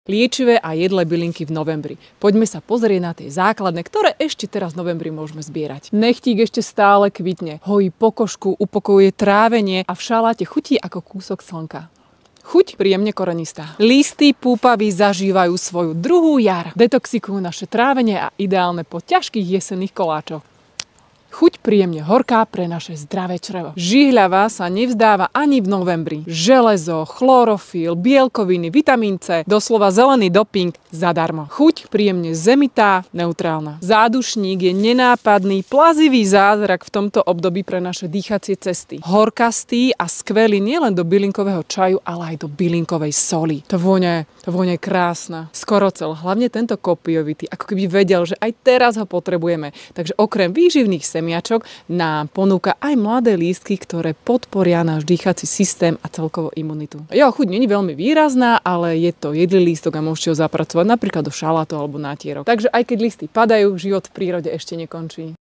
Liečivé a jedlé bylinky v novembri. Poďme sa pozrieť na tie základné, ktoré ešte teraz v novembri môžeme zbierať. Nechtík ešte stále kvitne, hojí pokožku, upokojuje trávenie a v šaláte chutí ako kúsok slnka. Chuť príjemne korenistá. Listy púpavy zažívajú svoju druhú jar. Detoxikujú naše trávenie a ideálne po ťažkých jesenných koláčoch. Chuť príjemne horká pre naše zdravé črevo. Žihľava sa nevzdáva ani v novembri. Železo, chlorofil, bielkoviny, vitamín C, doslova zelený doping zadarmo. Chuť príjemne zemitá, neutrálna. Zádušník je nenápadný, plazivý zázrak v tomto období pre naše dýchacie cesty. Horkastý a skvelý nielen do bylinkového čaju, ale aj do bylinkovej soli. To vôňa je krásna. Skorocel, hlavne tento kopiovitý, ako keby vedel, že aj teraz ho potrebujeme. Takže okrem výživných semiačok nám ponúka aj mladé lístky, ktoré podporia náš dýchací systém a celkovo imunitu. Jeho chuť nie je veľmi výrazná, ale je to jedlý lístok a môžete ho zapracovať napríklad do šalátu alebo nátierok. Takže aj keď listy padajú, život v prírode ešte nekončí.